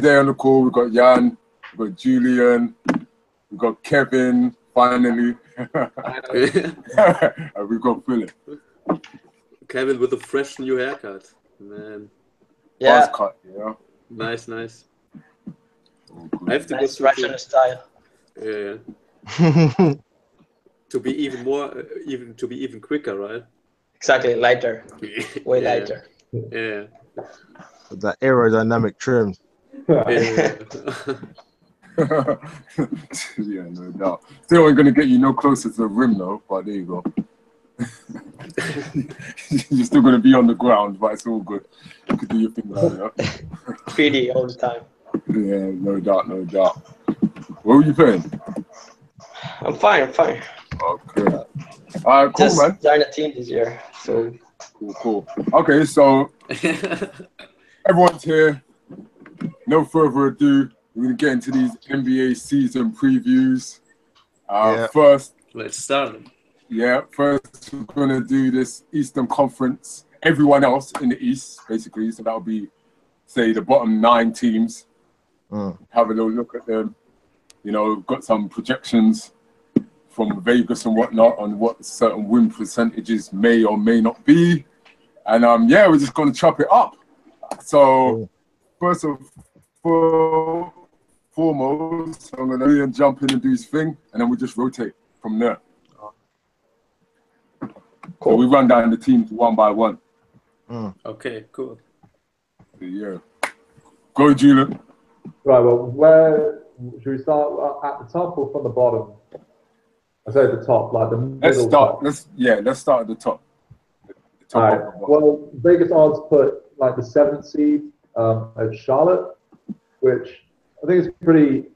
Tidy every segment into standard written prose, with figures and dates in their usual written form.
Today on the call, we've got Jan, we've got Julian, we've got Kevin, finally. And we've got Philip. Kevin with a fresh new haircut, man. Yeah. Buzz cut, yeah. Nice, nice. Oh, I have to Nice go Russian style. Yeah. To be even more, to be even quicker, right? Exactly, lighter. Way Yeah. lighter. Yeah. With that aerodynamic trim. Yeah. Yeah, no doubt. Still ain't gonna get you no closer to the rim though, but there you go. You're still gonna be on the ground, but it's all good. You could do your thing now, yeah. 3D all the time. Yeah, no doubt, no doubt. What were you playing? I'm fine, I'm fine. Okay. Cool, Just man. joined a team this year. So Cool. Okay, so everyone's here. No further ado, we're gonna get into these NBA season previews. First, let's start. First we're gonna do this Eastern Conference. Everyone else in the East, basically. So that'll be, say, the bottom 9 teams. Have a little look at them. You know, got some projections from Vegas and whatnot on what certain win percentages may or may not be. And we're just gonna chop it up. So first of foremost, I'm gonna jump in and do his thing, and then we just rotate from there. Cool. So we run down the teams one by one. Okay, cool. Yeah. Go, Julian. Right, well, where should we start, at the top or from the bottom? I say at the top, like the middle top. Let's start at the top. All right. Well, Vegas odds put like the 7th seed at Charlotte, which I think is pretty.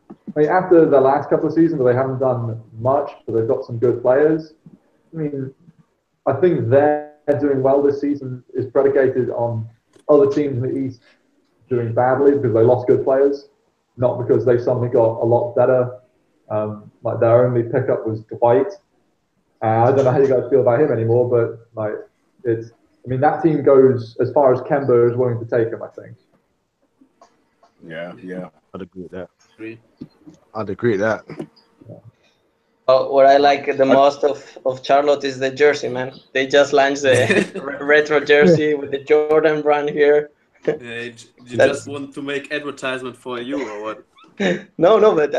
I mean, after the last couple of seasons where they haven't done much, but they've got some good players. I mean, I think they're doing well this season is predicated on other teams in the East doing badly because they lost good players, not because they suddenly got a lot better. Like their only pickup was Dwight. I don't know how you guys feel about him anymore, but like that team goes as far as Kemba is willing to take him, I think. Yeah. I'd agree with that. I'd agree with that. what I like the most of Charlotte is the jersey, man. They just launched the retro jersey with the Jordan brand here. You just want to make advertisement for you or what? No, but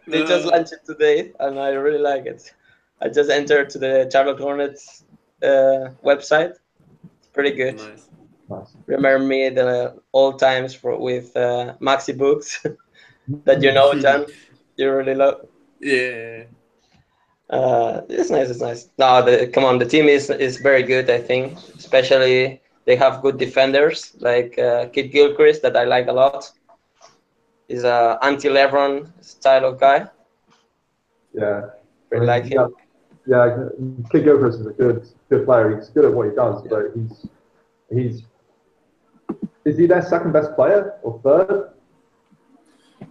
they just launched it today, and I really like it. I just entered to the Charlotte Hornets website. It's pretty good. Nice. Remember me the old times with Maxi books that you know, John. You really love. Yeah. It's nice. It's nice. No, come on. The team is very good. I think, especially they have good defenders like Kid Gilchrist that I like a lot. He's a anti-LeBron style of guy. Yeah, really like him. Yeah, Kid Gilchrist is a good player. He's good at what he does, but is he their second best player or third?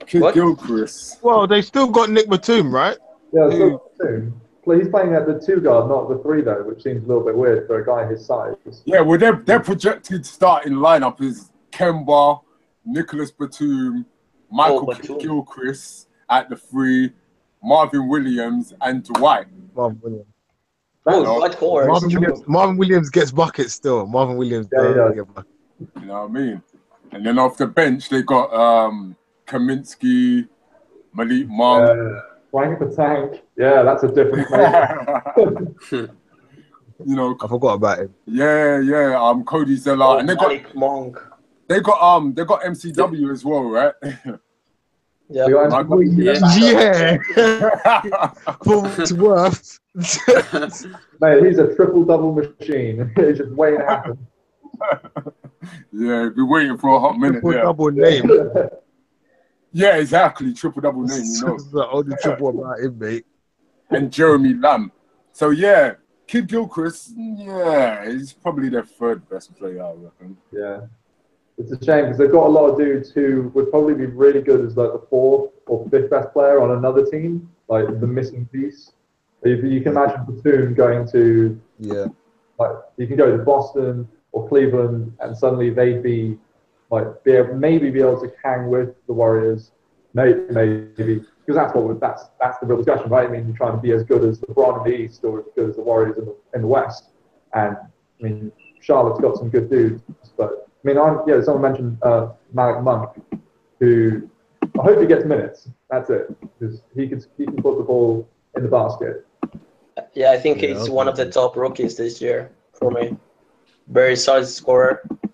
Kid Gilchrist. Well, they still got Nick Batum, right? Yeah, still got Batum. He's playing at the 2 guard, not the 3 though, which seems a little bit weird for a guy his size. Yeah, well, their projected starting lineup is Kemba, Nicholas Batum, Michael Gilchrist at the 3, Marvin Williams, and Dwight. Marvin Williams. What course? Marvin Williams gets buckets still. Marvin Williams does get buckets. You know what I mean? And then off the bench, they got Kaminsky, Malik Monk. Frank the Tank. Yeah, that's a different player. You know, I forgot about him. Yeah. Cody Zeller, and they got Malik Monk. They got MCW as well, right? Yeah. For what it's worth. Mate, he's a triple-double machine. He's just waiting to happen. Yeah, been waiting for a hot minute. Triple-double name. Yeah, exactly. Triple-double name, you know. That's the only triple about him, mate. And Jeremy Lamb. So, yeah, Kid Gilchrist, he's probably their 3rd best player, I reckon. Yeah. It's a shame because they've got a lot of dudes who would probably be really good as like the 4th or 5th best player on another team, like the missing piece. You can imagine Batum going to, like, you can go to Boston or Cleveland, and suddenly they'd be like maybe be able to hang with the Warriors, maybe because that's the real discussion, right? I mean, you're trying to be as good as LeBron in the East or as good as the Warriors in the West, and I mean, Charlotte's got some good dudes, but I mean, someone mentioned Malik Monk, who I hope he gets minutes. That's it, because he can put the ball in the basket. Yeah, I think he's one of the top rookies this year for me. Very solid scorer. I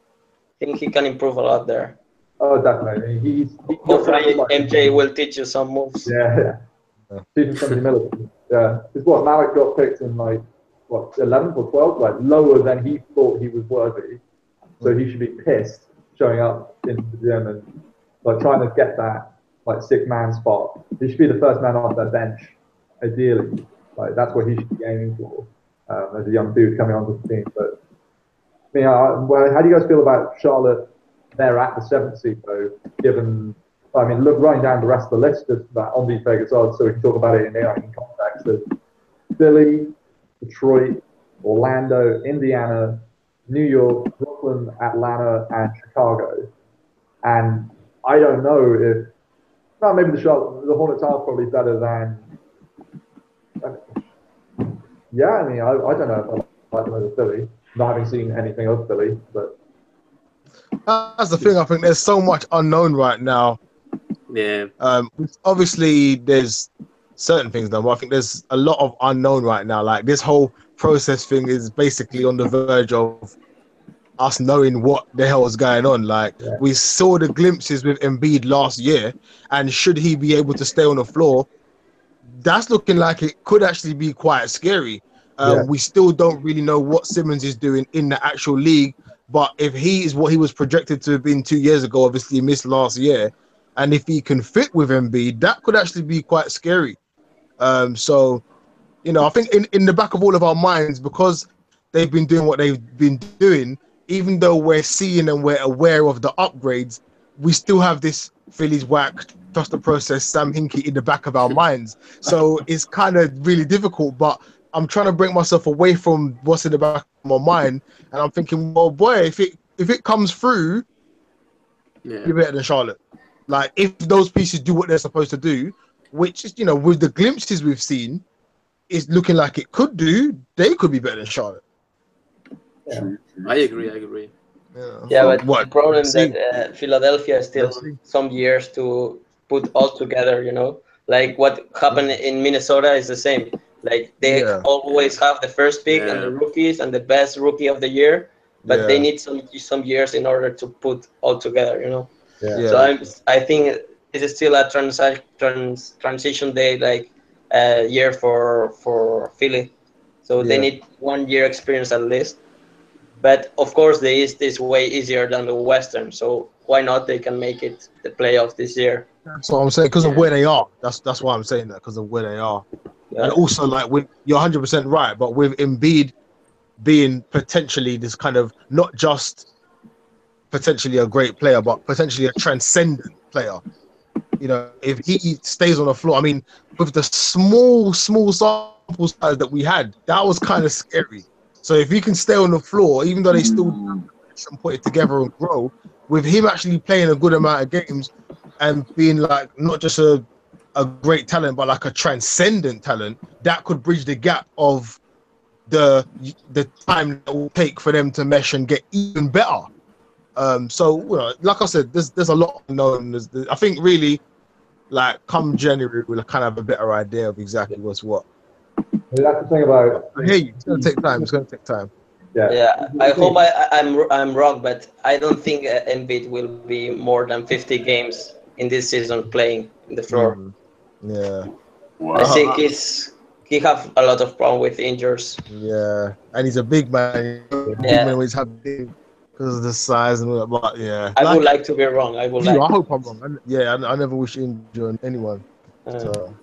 think he can improve a lot there. Oh, definitely. Hopefully, MJ will teach you some moves. Yeah. Teaching some humility. Yeah. It's what Malik got picked in 11th or 12th, like lower than he thought he was worthy. So he should be pissed showing up into the gym and like trying to get that like 6-man spot. He should be the first man off their bench, ideally. Like that's what he should be aiming for as a young dude coming onto the team. But I mean, how do you guys feel about Charlotte? They're at the 7th seed though. Given, I mean, look running down the rest of the list of that on these Vegas odds, so we can talk about it in context of Philly, Detroit, Orlando, Indiana, New York, Brooklyn, Atlanta, and Chicago. And I don't know if maybe the Hornets are probably better than. Yeah, I mean, I don't know if I like them over Philly, not having seen anything of Philly, but that's the thing. I think there's so much unknown right now. Yeah. Obviously, there's certain things though, but I think there's a lot of unknown right now. Like this whole process thing is basically on the verge of us knowing what the hell is going on. Like we saw the glimpses with Embiid last year, and should he be able to stay on the floor, that's looking like it could actually be quite scary. We still don't really know what Simmons is doing in the actual league, but if he is what he was projected to have been 2 years ago, obviously he missed last year, and if he can fit with Embiid, that could actually be quite scary. So, you know, I think in the back of all of our minds, because they've been doing what they've been doing, even though we're seeing and we're aware of the upgrades, we still have this Phillies whack, trust the process, Sam Hinkie in the back of our minds. So it's kind of really difficult, but I'm trying to break myself away from what's in the back of my mind, and I'm thinking, well, boy, if it comes through, you're better than Charlotte. Like if those pieces do what they're supposed to do, which is, you know, with the glimpses we've seen, it's looking like it could do. They could be better than Charlotte. Yeah. I agree. Yeah, but the problem that Philadelphia still some years to put all together, you know, like what happened in Minnesota is the same. Like they always have the first pick and the rookies and the best rookie of the year, but they need some years in order to put all together, you know. So I think it is still a transition day, like year for Philly. So they need 1 year experience at least. But of course, the East is way easier than the Western, so why not? They can make it the playoff this year. That's what I'm saying, because of where they are. That's why I'm saying that, because of where they are. And also, like, you're 100% right, but with Embiid being potentially this kind of not just potentially a great player, but potentially a transcendent player. You know, if he stays on the floor, I mean, with the small sample size that we had, that was kind of scary. So if he can stay on the floor, even though they still put it together and grow, with him actually playing a good amount of games and being like not just a great talent, but like a transcendent talent, that could bridge the gap of the time that will take for them to mesh and get even better. So, you know, like I said, there's a lot unknown. I think really, like come January, we'll kind of have a better idea of exactly what's what. That's the thing about. I hear you. It's gonna take time. It's gonna take time. Yeah. I hope I'm wrong, but I don't think Embiid will be more than 50 games in this season playing in the floor. Yeah. Wow. I think he have a lot of problem with injuries. Yeah, and he's a big man. Big man always have big because of the size and all that. But I would like to be wrong. I hope I'm wrong. I never wish injury on anyone. So.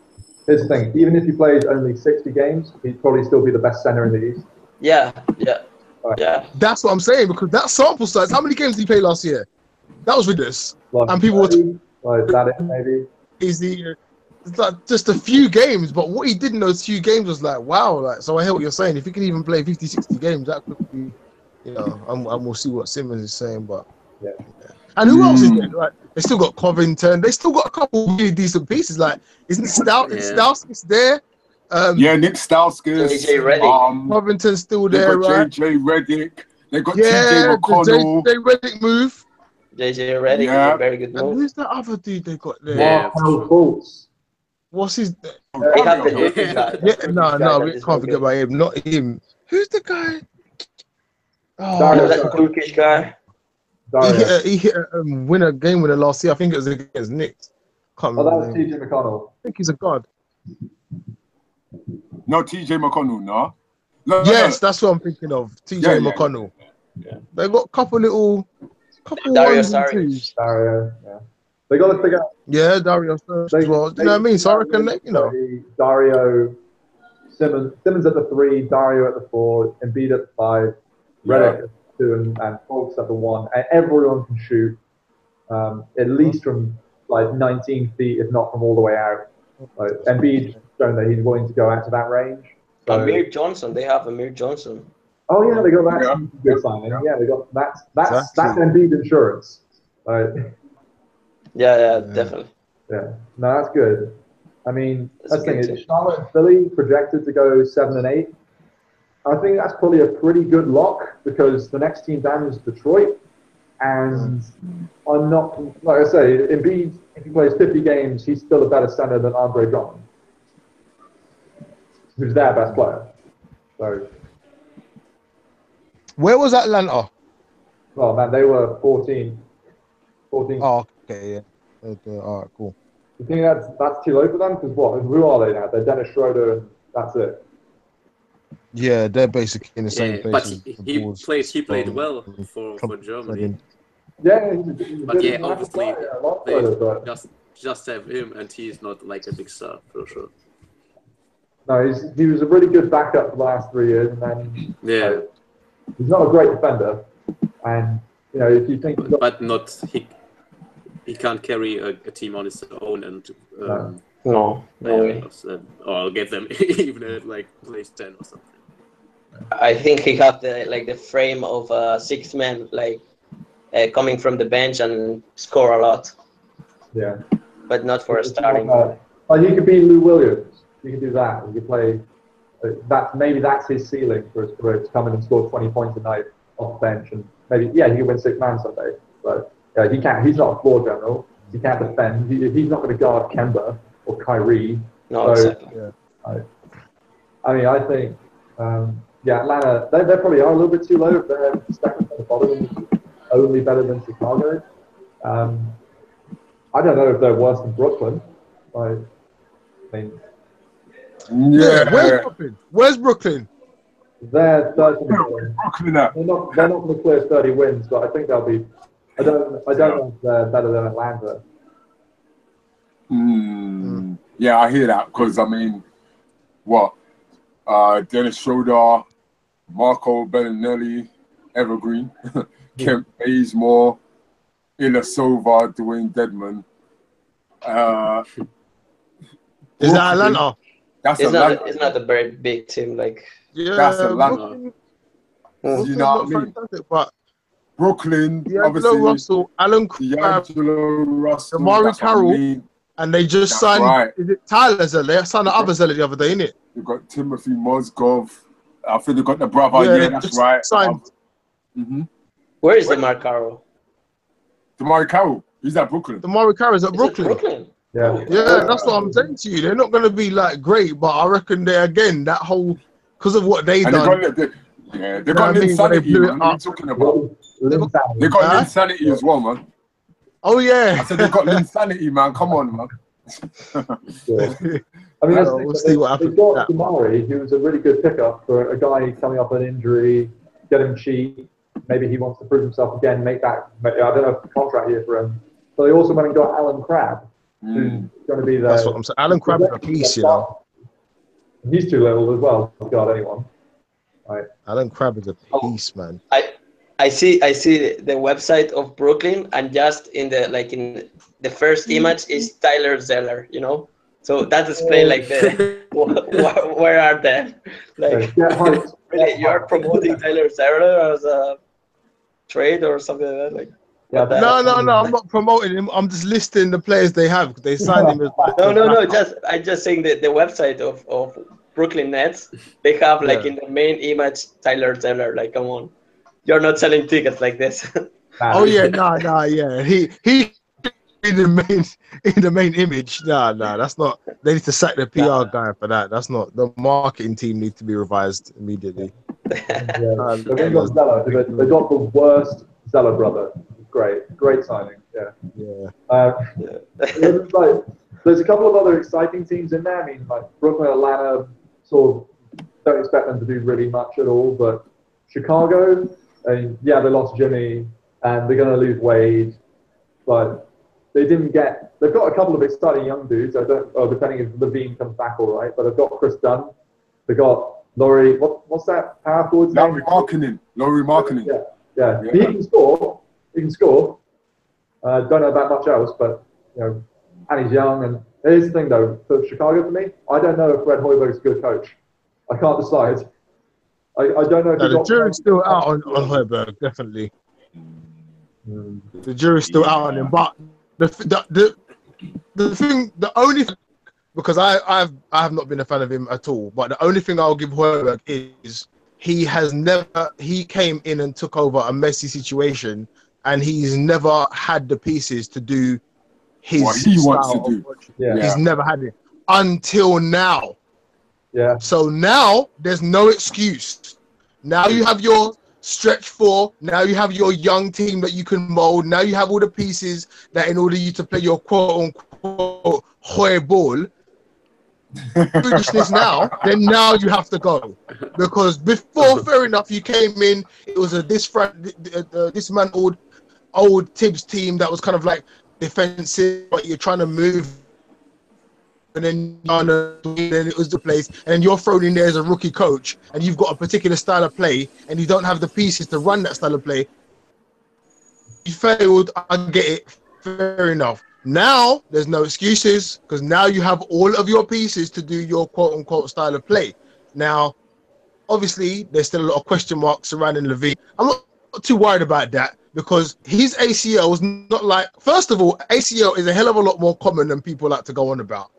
Here's the thing, even if he plays only 60 games, he'd probably still be the best center in the East. Yeah. That's what I'm saying, because that sample size, how many games did he play last year? That was ridiculous. And people were that maybe. It's like just a few games, but what he did in those few games was like, wow. Like, so I hear what you're saying. If he can even play 50, 60 games, that could be, you know, and we'll see what Simmons is saying, but And who else is there? Like, they still got Covington. They still got a couple really decent pieces. Like, isn't Stauskas there? Yeah, Nick Stauskas. JJ Redick. Covington's still They there, got right? JJ Redick. They got TJ Yeah, McConnell. the JJ Redick move. JJ Redick is a very good And move. who's the other dude they got there? Yeah, Markel Fultz. What's his? They have the Turkish guy. Yeah, no, we can't forget about him. Not him. Who's the guy? Oh, that Turkish guy. He hit a game winner last year. I think it was against Knicks. Can't Oh, that remember. was TJ McConnell. I think he's a god. No, TJ McConnell, no. Yes, that's what I'm thinking of. TJ McConnell. Yeah. They got a couple Dario ones and twos. Dario, yeah. They got to figure out. Yeah, Dario Saric as well. You know what I mean? So I reckon that, Dario, Simmons at the 3, Dario at the 4, Embiid at the 5, Redick at the 2, and Fultz at the 1. And everyone can shoot at least from like 19 feet, if not from all the way out. Like, Embiid's shown that he's willing to go out to that range. So, Amir Johnson. They have Amir Johnson. oh yeah, they got that good signing. Yeah, they got that's Embiid insurance. Right. Yeah, definitely. Yeah, no, that's good. I mean, that's the thing good is team. Charlotte and Philly projected to go 7 and 8. I think that's probably a pretty good lock because the next team down is Detroit, and I'm not like I say, Embiid, if he plays 50 games, he's still a better center than Andre Drummond, who's their best player. So, Where was Atlanta? well, man, they were 14. Oh, okay, yeah. Okay, all right, cool. You think that's too low for them? Because who are they now? They're Dennis Schroeder, and that's it. Yeah, they're basically in the same place. But as the he Bulls. played well for Germany. Yeah, he's But yeah, good obviously player, a lot they better, but just have him, and he's not like a big star for sure. no, he was a really good backup for the last 3 years, and then Yeah, he's not a great defender. And you know, if you think, but not he can't carry a team on his own, and No way. or I'll get them even at like place 10 or something. I think he have the frame of a 6-man, coming from the bench and score a lot, yeah, but not for a starting. Like you could be Lou Williams. You could do that. You could play. That's his ceiling for his career, to come in and score 20 points a night off the bench, and maybe he can win 6-man someday. But he can't. He's not a floor general. He can't defend. He's not going to guard Kemba or Kyrie. No, So, exactly. I mean, I think, Atlanta, they probably are a little bit too low if they're stacking on the bottom, only better than Chicago. I don't know if they're worse than Brooklyn. I mean, Yeah, where's Brooklyn? they're 30 Brooklyn up. They're not going to clear 30 wins, but I think they'll be. I don't know if they're better than Atlanta. Yeah, I hear that because I mean, Dennis Schroeder, Marco Bellinelli, Evergreen, Kemp Bazemore, Ilyasova, Dwayne Dedman. Is that Atlanta? That's It's Atlanta. it's not a very big team. Yeah, That's Atlanta. Brooklyn, You know what I mean? fantastic, but Brooklyn, D'Angelo obviously. Russell, Alan Crabbe, D'Angelo Russell, Amari that's what I Carroll, mean. and they just That's signed. right. Is it Tyler Zeller? They signed the other Zeller the other day, innit? You've got Timothy Mozgov. I think they've got the brother. Yeah, that's just right. Signed. Where is DeMar Carroll? Damari Carroll. He's at Brooklyn. Amari Carroll's at Is it Brooklyn. Yeah. Yeah, that's what I'm saying to you. They're not going to be great, but I reckon they again that whole because of what they And done. they got insanity, man. What are you talking about? They got insanity as well, man. Oh yeah. I said they got insanity, man. Come on, man. I mean, We'll see what happens they've got with that. Damari, who was a really good pickup for a guy coming off an injury, get him cheap. Maybe he wants to prove himself again, make that. I don't know if contract here for him. So they also went and got Alan Crabbe, who's going to be there. That's what I'm saying. Alan Crabbe is a piece, you know. He's too little as well to guard anyone. Right. Alan Crabbe is a piece, man. I see the website of Brooklyn, and just in the first image is Tyler Zeller, you know. So that display where are they? Really, you are promoting Tyler Zeller as a trade or something like that. Yeah, No. I'm not promoting him. I'm just listing the players they have. They signed him as no. I'm just saying that the website of Brooklyn Nets, they have like in the main image Tyler Taylor. Like, come on, you're not selling tickets like this. Oh yeah, yeah. He in the main image. Nah, that's not. They need to sack the PR guy for that. That's not. The marketing team needs to be revised immediately. Yeah, they got Zeller. They got the worst Zeller brother. Great signing. Yeah. There's a couple of other exciting teams in there. I mean, like Brooklyn, Atlanta, sort of don't expect them to do really much at all. But Chicago, I mean, yeah, they lost Jimmy, and they're going to lose Wade, but they didn't get. They've got a couple of exciting young dudes. Depending if Levine comes back all right. But they've got Chris Dunn. They got Laurie. What's that power forward's name? Laurie Markkinen. Yeah. He can score. Don't know about much else, but and he's young. And here's the thing, though, for Chicago, for me, I don't know if Fred Hoiberg's a good coach. I can't decide. I don't know if the jury's still out on Hoiberg, definitely. The jury's still out on him, but the only thing, because I have not been a fan of him at all, but the only thing I'll give Hoiberg is he came in and took over a messy situation, and he's never had the pieces to do what he wants to do. He's never had it until now. Yeah. So now there's no excuse. Now you have your stretch four. Now you have your young team that you can mold. Now you have all the pieces that in order you to play your quote unquote Hoy ball. Foolishness now, then now you have to go. Because before, fair enough, you came in, it was a dismantled old Tibbs team that was kind of like defensive, but you're trying to move, and then it was the place, and then you're thrown in there as a rookie coach, and you've got a particular style of play, and you don't have the pieces to run that style of play. You failed, I get it, fair enough. Now there's no excuses, because now you have all of your pieces to do your quote unquote style of play. Now, obviously, there's still a lot of question marks surrounding Levine. I'm not too worried about that, because his ACL is not like, first of all, ACL is a hell of a lot more common than people like to go on about.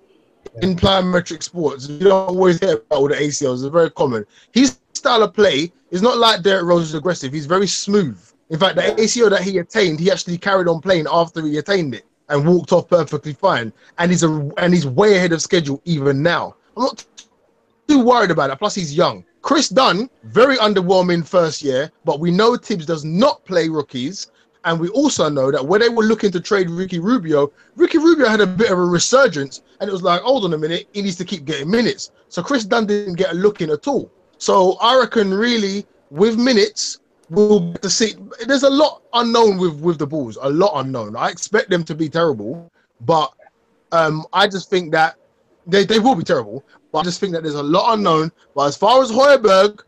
In plyometric sports, you don't always hear about all the ACLs. It's very common. His style of play is not like Derrick Rose's aggressive. He's very smooth. In fact, the ACL that he attained, he actually carried on playing after he attained it and walked off perfectly fine. And he's way ahead of schedule even now. I'm not too worried about it. Plus, he's young. Chris Dunn, very underwhelming first year, but we know Tibbs does not play rookies. And we also know that when they were looking to trade Ricky Rubio had a bit of a resurgence, and it was like, hold on a minute, he needs to keep getting minutes. So Chris Dunn didn't get a look in at all. So I reckon really with minutes, we'll get to see. There's a lot unknown with the Bulls, a lot unknown. I expect them to be terrible, but I just think that they will be terrible. But I just think that there's a lot unknown. But as far as Hoiberg,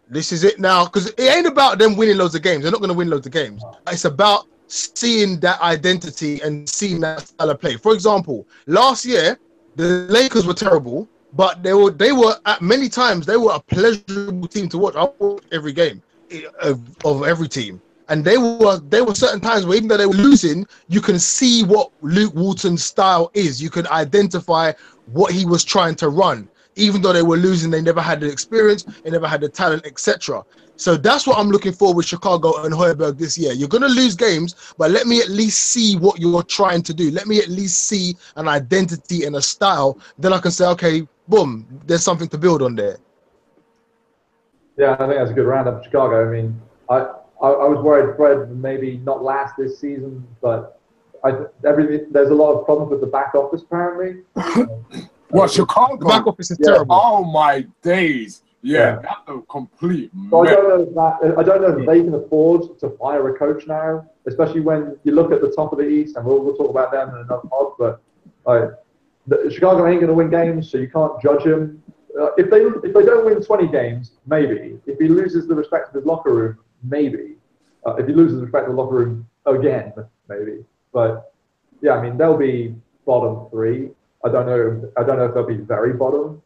this is it now, because it ain't about them winning loads of games. They're not going to win loads of games. It's about seeing that identity and seeing that style of play. For example, last year, the Lakers were terrible, but they were at many times, they were a pleasurable team to watch. I watched every game of every team. And there were certain times where even though they were losing, you can see what Luke Walton's style is. You can identify what he was trying to run. Even though they were losing, they never had the experience, they never had the talent, etc. So that's what I'm looking for with Chicago and Hoiberg this year. You're going to lose games, but let me at least see what you're trying to do. Let me at least see an identity and a style. Then I can say, okay, boom, there's something to build on there. Yeah, I think that's a good roundup for Chicago. I mean, I was worried Fred would maybe not last this season, but there's a lot of problems with the back office apparently. What, Chicago? The back office is terrible. Oh my days! Yeah, that's a complete. So I don't know if they can afford to fire a coach now, especially when you look at the top of the East, and we'll talk about them in another pod. But Chicago ain't going to win games, so you can't judge him. If they don't win 20 games, maybe. If he loses the respect of his locker room, maybe. If he loses the respect of the locker room again, maybe. But yeah, I mean they'll be bottom three. I don't know if they'll be very bottom,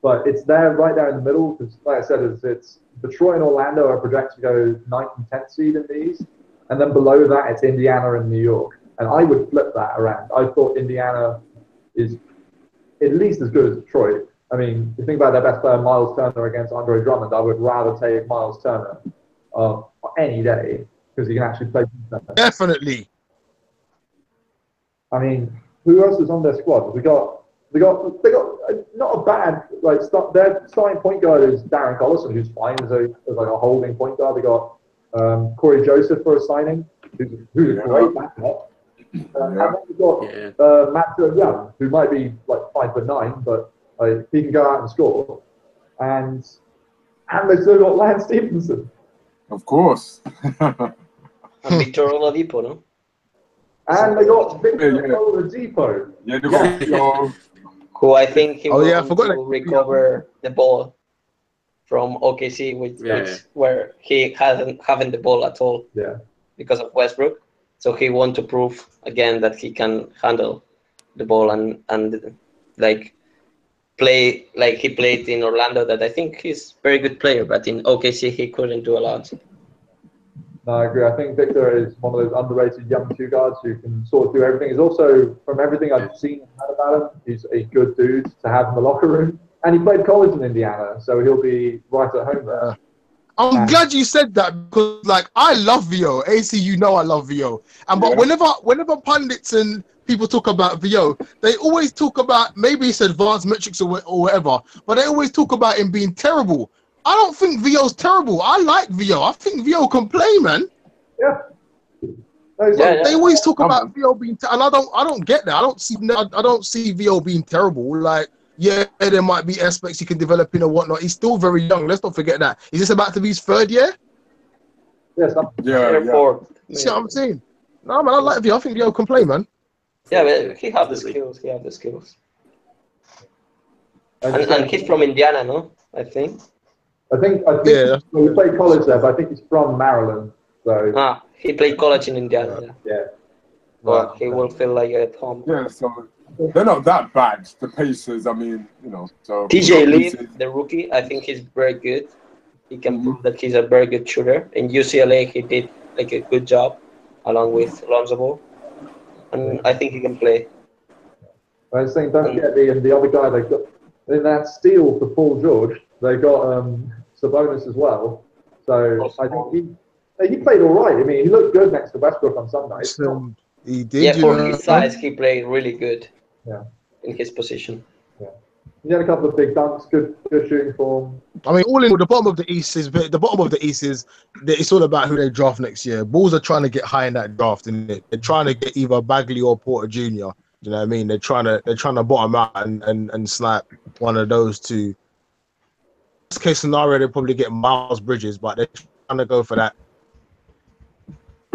but it's there right there in the middle. Because like I said, it's Detroit and Orlando are projected to go 9th and 10th seed in the East, and then below that it's Indiana and New York. And I would flip that around. I thought Indiana is at least as good as Detroit. I mean, if you think about their best player, Miles Turner, against Andre Drummond, I would rather take Miles Turner any day because he can actually play defense. Definitely. I mean, who else is on their squad? They got not a bad their starting point guard is Darren Collison, who's fine as like a holding point guard. They got Corey Joseph for a signing, who's a great backup. And then we've got Matt Young, who might be like 5'9", but he can go out and score. And they still got Lance Stevenson. Of course. And Victor Oladipo, no? And they got Victor Oladipo. Yeah, they got Victor. Who I think he will recover the ball from OKC, which where he haven't the ball at all because of Westbrook. So he wants to prove again that he can handle the ball and like play like he played in Orlando. That I think he's a very good player, but in OKC he couldn't do a lot. No, I agree. I think Victor is one of those underrated young two guards who can sort of do everything. He's also, from everything I've seen and heard about him, he's a good dude to have in the locker room. And he played college in Indiana, so he'll be right at home there. I'm glad you said that because, like, I love VO. AC, you know I love VO. But whenever pundits and people talk about VO, they always talk about maybe it's advanced metrics or whatever, but they always talk about him being terrible. I don't think VO's terrible. I like VO. I think VO can play, man. Yeah. They always talk about VO being, and I don't get that. I don't see VO being terrible. Like, yeah, there might be aspects he can develop in or whatnot. He's still very young. Let's not forget that. Is this about to be his third year? Yes. Fourth. You see what I'm saying? No, man, I like VO. I think VO can play, man. Yeah, but he have the skills. And he's from Indiana, no? I think he played college there, but I think he's from Maryland. So he played college in Indiana. Yeah. Well, he will feel like at home. Yeah, so they're not that bad. The Pacers, I mean, you know. So TJ Lee, the rookie, I think he's very good. He can prove that he's a very good shooter. In UCLA, he did like a good job along with Lonzo Ball, and I think he can play. I was saying, don't forget the other guy they got in that steal for Paul George. They got Sabonis as well. So I think he played all right. I mean, he looked good next to Westbrook on Sunday. He did. Yeah, for his size, he played really good. Yeah. In his position. Yeah. He had a couple of big dunks, good shooting form. I mean, all in all, the bottom of the East is it's all about who they draft next year. Bulls are trying to get high in that draft, and they're trying to get either Bagley or Porter Jr. You know what I mean? They're trying to bottom out and snipe one of those two. Worst case scenario, they'll probably get Miles Bridges, but they're trying to go for that.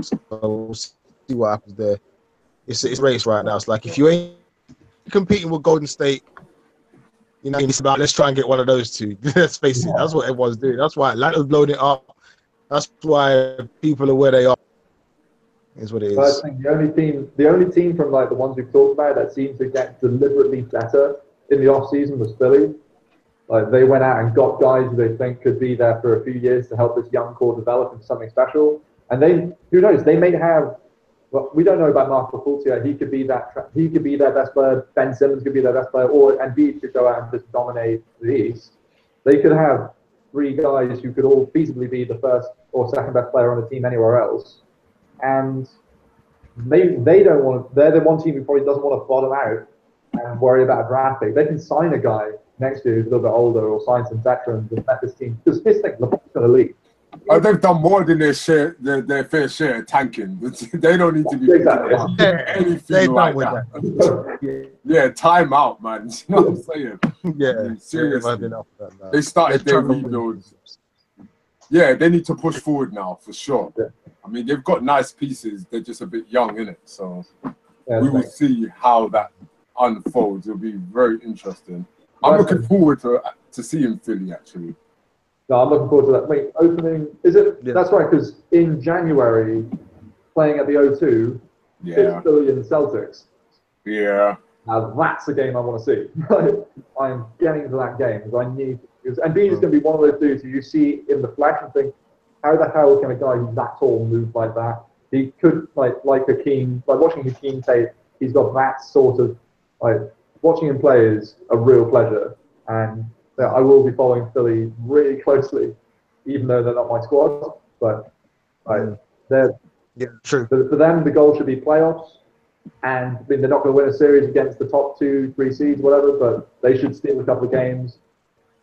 So we'll see what happens there. It's race right now. It's like if you ain't competing with Golden State, you know, it's about let's try and get one of those two. Let's face it. That's what everyone's doing. That's why Atlanta's blown it up. That's why people are where they are. Is what it is. But I think the only team from like the ones we've talked about that seemed to get deliberately better in the off season was Philly. Like they went out and got guys who they think could be there for a few years to help this young core develop into something special. And they, who knows, they may have. Well, we don't know about Marco Fultz yet. He could be their best player. Ben Simmons could be their best player, or Embiid could go out and just dominate the East. They could have three guys who could all feasibly be the first or second best player on the team anywhere else. And they don't want. They're the one team who probably doesn't want to bottom out and worry about a draft pick. They can sign a guy next year who's a little bit older, or sign some veterans and let this team. Because this thing, LeBron's going to leave. Oh, they've done more than their fair share of tanking. They don't need to be anything like that. Yeah, time out, man. You know what I'm saying? Yeah, seriously. They started their rebuilds. Yeah, they need to push forward now for sure. Yeah. I mean, they've got nice pieces. They're just a bit young, innit? So we will see how that unfolds. It'll be very interesting. I'm looking forward to seeing Philly actually. No, I'm looking forward to that. Wait, opening, is it? Yeah. That's right, because in January, playing at the O2, it's Philly and Celtics. Yeah. Now that's a game I want to see. I'm getting to that game because I need. And Embiid is going to be one of those dudes who you see in the flash and think, how the hell can a guy who's that tall move like that? he could like Hakeem, like watching Hakeem tape. He's got that sort of like watching him play is a real pleasure, and I will be following Philly really closely, even though they're not my squad. But they're true. for them, the goal should be playoffs. And I mean, they're not going to win a series against the top 2, 3 seeds, whatever, but they should steal a couple of games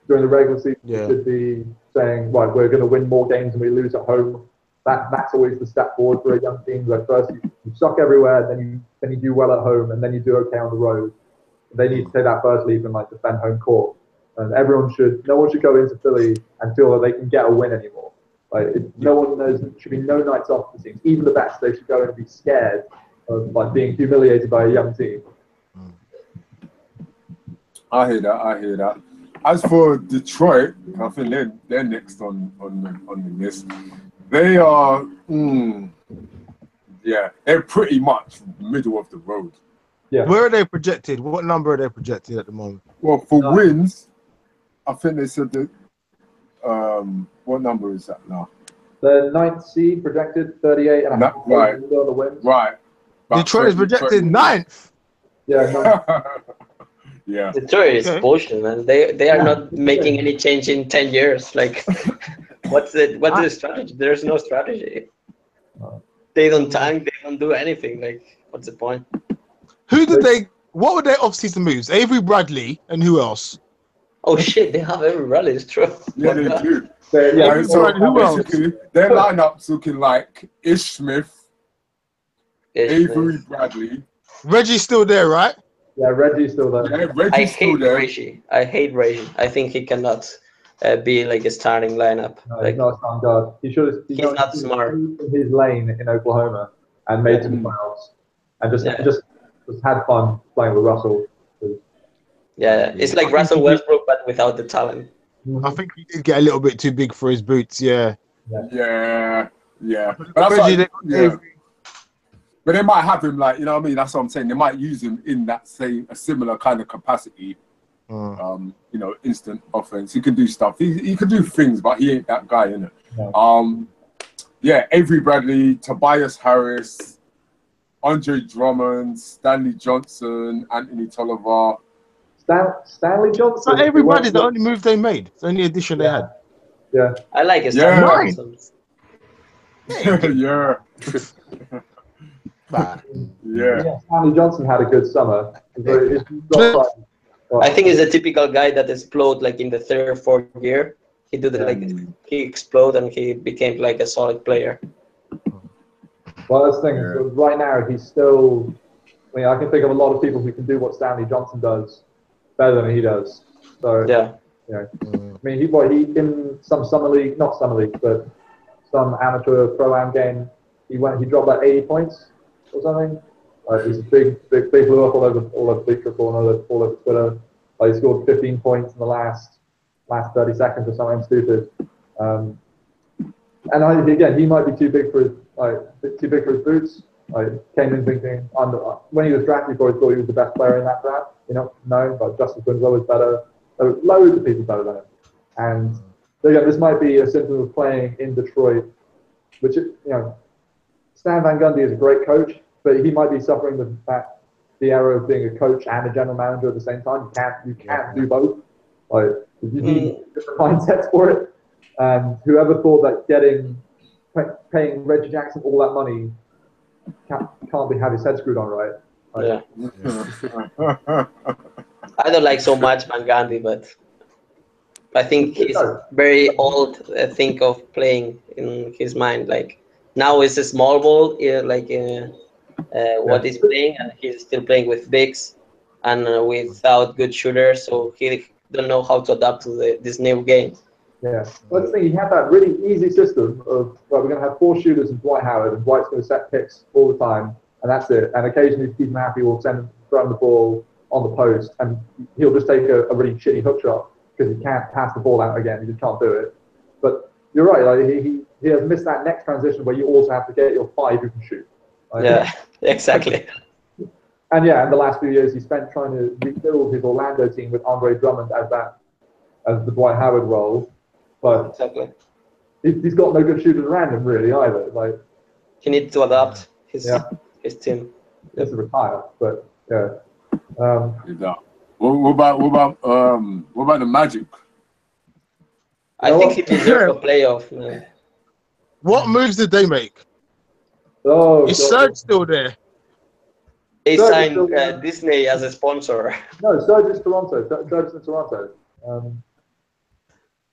during the regular season. They should be saying, right, we're going to win more games than we lose at home. That's always the step forward for a young team. Like first you suck everywhere, then you do well at home, and then you do okay on the road. They need to take that first leap and like defend home court. And no one should go into Philly and feel that they can get a win anymore. Like no one knows, there should be no nights off for teams. Even the best, they should go and be scared of like being humiliated by a young team. I hear that. As for Detroit, I think they're next on the list. They are, they're pretty much middle of the road. Yeah. Where are they projected? What number are they projected at the moment? Well, for wins, I think they said that. What number is that now? The 9th seed projected 38.5. Right. The wins. Right. Detroit is projected 9th. Yeah. No. Yeah. Detroit is bullshit, man. They are not making any change in 10 years. Like, what's the strategy? There's no strategy. They don't tank. They don't do anything. Like, what's the point? What were their off-season moves? Avery Bradley and who else? Oh shit! They have Avery Bradley. It's true. Yeah, they do. So who else? Their lineup's looking like Ish Smith, Avery Bradley. Reggie's still there, right? Yeah, Reggie's still there. Yeah, Reggie's still there. I hate Reggie. I think he cannot be like a starting lineup. No, like, he's not a strong guard. He's not smart. In his lane in Oklahoma and made some playoffs and just had fun playing with Russell. Yeah, it's like Russell Westbrook but without the talent. I think he did get a little bit too big for his boots. Yeah. But they might have him like, you know what I mean? That's what I'm saying. They might use him in that a similar kind of capacity. Instant offense. He can do stuff. He can do things, but he ain't that guy, innit? Yeah. Avery Bradley, Tobias Harris, Andre Drummond, Stanley Johnson, Anthony Tolliver. Stanley Johnson. So Avery Bradley's the only move they made. It's the only addition they had. Yeah. I like his Stanley Johnson. Yeah. Stanley Johnson had a good summer. I think he's a typical guy that explode like in the 3rd or 4th year. He did it he exploded and he became like a solid player. Well, that's the thing. So right now, he's still. I mean, I can think of a lot of people who can do what Stanley Johnson does better than he does. So I mean, he in some not summer league, but some amateur pro-am game, he dropped like 80 points or something. Like it was big blew up all over Bleacher Report and all over Twitter. Like he scored 15 points in the last 30 seconds or something stupid. And again, he might be too big for his boots. Like came in thinking when he was drafted, he probably thought he was the best player in that draft. No, but Justice Winslow was better. There were loads of people better than him. And again, this might be a symptom of playing in Detroit, which Stan Van Gundy is a great coach, but he might be suffering the error of being a coach and a general manager at the same time. You can't do both. Like you need different mindsets for it. And whoever thought that paying Reggie Jackson all that money can't have his head screwed on right. I don't like so much Van Gundy, but I think he's very old. Think of playing in his mind. Like now it's a small ball, what he's playing, and he's still playing with bigs and without good shooters, so he don't know how to adapt to this new game. Yeah, well, the thing, he had that really easy system of, we're going to have 4 shooters and Dwight Howard, and Dwight's going to set picks all the time, and that's it. And occasionally, to keep him happy, we'll throw him the ball on the post, and he'll just take a really shitty hook shot because he can't pass the ball out again. He just can't do it. But you're right, like he has missed that next transition where you also have to get your 5 who can shoot. Yeah, exactly. And in the last few years, he spent trying to rebuild his Orlando team with Andre Drummond as the Dwight Howard role. But exactly. He's got no good shooters around him really either. Like he needs to adapt his team. He has to retire, but yeah. What about the Magic? I think he deserves a playoff, man. What moves did they make? Oh, Is Serge still there? They Serge signed still there. Disney as a sponsor. No, Serge is Toronto. Serge is in Toronto.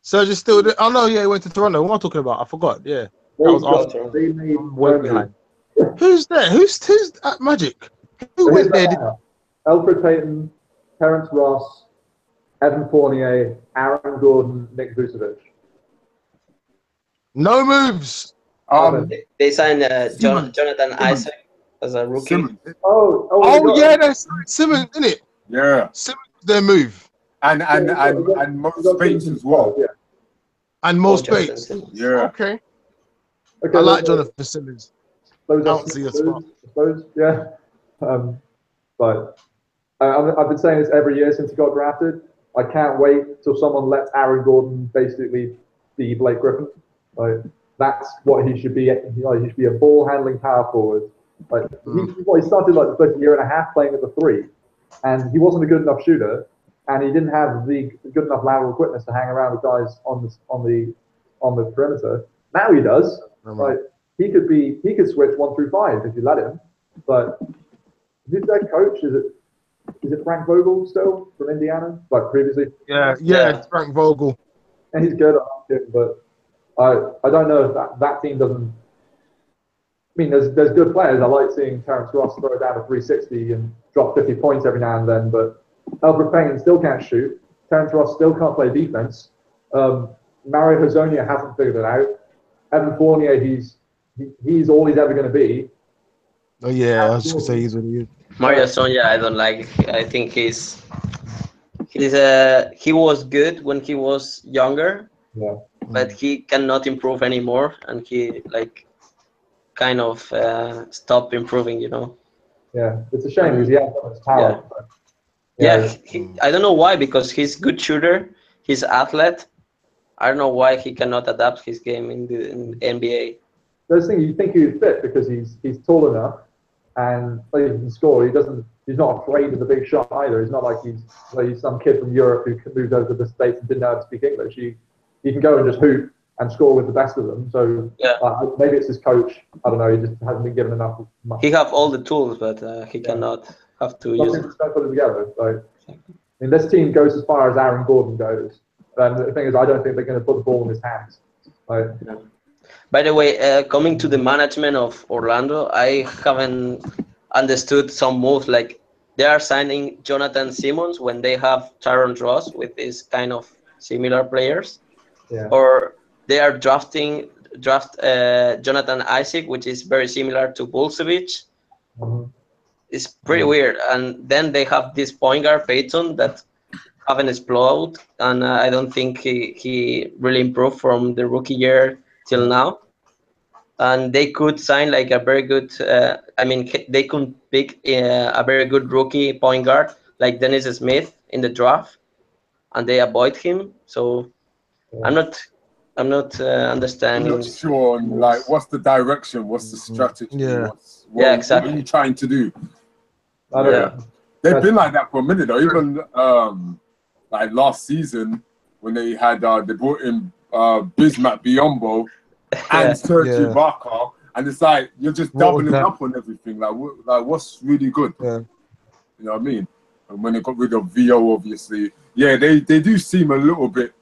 Serge is still there. Oh no, yeah, he went to Toronto. What am I talking about? I forgot. Yeah, that was after. They made Way behind. Who's there? Who's at Magic? Who went there? Alfred Payton, Terrence Ross, Evan Fournier, Aaron Gordon, Nick Vucevic. No moves. They signed Jonathan Isaac as a rookie. Simmons. Oh yeah, that's Simmons, isn't it? Yeah. Simmons, their move. And most Bates as well. Yeah. And most Bates. Yeah. Okay. I like Jonathan Simmons. Bouncy as fuck. I suppose, yeah. But I've been saying this every year since he got drafted. I can't wait till someone lets Aaron Gordon basically be Blake Griffin. Like that's what he should be. He should be a ball handling power forward. Like he started like the first year and a half playing at the 3, and he wasn't a good enough shooter, and he didn't have the good enough lateral quickness to hang around with guys on the perimeter. Now he does. Like he could switch 1 through 5 if you let him. But who's their coach? Is it Frank Vogel still from Indiana? Like previously? Yeah, it's Frank Vogel. And he's good, I like him, but I don't know if that team doesn't. I mean, there's good players. I like seeing Terrence Ross throw down a 360 and drop 50 points every now and then, but Alfred Payton still can't shoot. Terrence Ross still can't play defense. Mario Hezonja hasn't figured it out. Evan Fournier, he's all he's ever going to be. Oh yeah, I was just gonna say he's really good. Mario Hezonja, I don't like. I think he was good when he was younger. Yeah. But he cannot improve anymore, and he kind of stopped improving, Yeah, it's a shame because he has so much talent. Yeah, I don't know why, because he's good shooter, he's athlete. I don't know why he cannot adapt his game in the NBA. Those things you think he would fit because he's tall enough and he can score. He's not afraid of the big shot either. He's not like he's some kid from Europe who moved over to the States and didn't know how to speak English. He can go and just hoop and score with the best of them. So maybe it's his coach. I don't know. He just hasn't been given enough. He have all the tools, but he cannot have to use it. Don't put it together. So, I mean, this team goes as far as Aaron Gordon goes. And the thing is, I don't think they're going to put the ball in his hands. By the way, coming to the management of Orlando, I haven't understood some moves. Like they are signing Jonathan Simmons when they have Tyron Ross with these kind of similar players. Yeah. Or they are draft Jonathan Isaac, which is very similar to Vucevic. Mm-hmm. It's pretty weird. And then they have this point guard, Payton, that haven't exploded. And I don't think he really improved from the rookie year till now. And they could sign like a very good, they could pick a very good rookie point guard like Dennis Smith in the draft. And they avoid him. So I'm not understanding. I'm not sure on like what's the direction, what's the strategy, what exactly. are you trying to do? I don't know. They've been like that for a minute though. Even like last season when they brought in Bismack Biyombo and Serge Ibaka, and it's like you're just doubling up on everything. Like what's really good? Yeah. You know what I mean? And when they got rid of VO, obviously, they do seem a little bit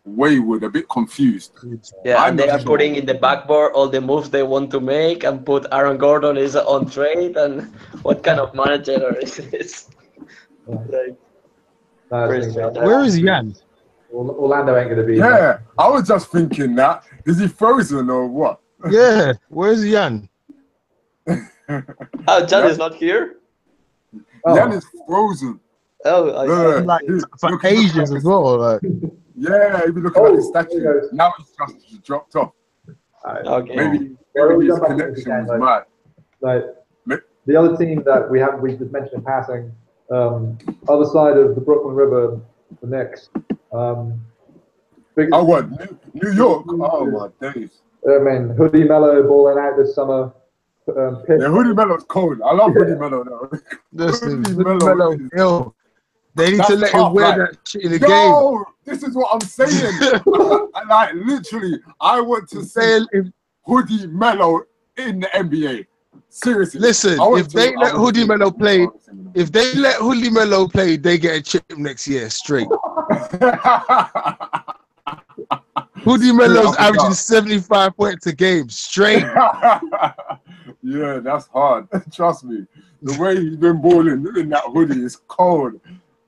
wayward, a bit confused. Yeah, and they are putting in the backboard all the moves they want to make and put Aaron Gordon is on trade. And what kind of manager is this? Where is Jan? Orlando ain't going to be. Yeah, I was just thinking that. Is he frozen or what? Yeah, where's Jan? Jan is not here? Jan is frozen. Oh, I see. Like, for ages as well. Like. Yeah, if you look at his statue, now it's just dropped off. Okay. Maybe his connection was mad. Like, the other team that we just mentioned in passing, other side of the Brooklyn River, the Knicks. New York? Oh my days. I mean, Hoodie Mello balling out this summer. piss. Yeah, Hoodie Melo's cold. I love Hoodie Melo though. Listen, Hoodie Melo, Melo is- yo, they need to That's let tough, him wear like, that shit in the Yo, this is what I'm saying. Like literally, I want to see game. Hoodie Melo in the NBA. Seriously. Listen, I want if they to- I let want to Hoodie see- Melo play, if they let Hoodie Melo play, they get a chip next year straight. Hoodie Melo's I averaging forgot. 75 points a game straight. Yeah, that's hard. Trust me. The way he's been balling in that hoodie is cold.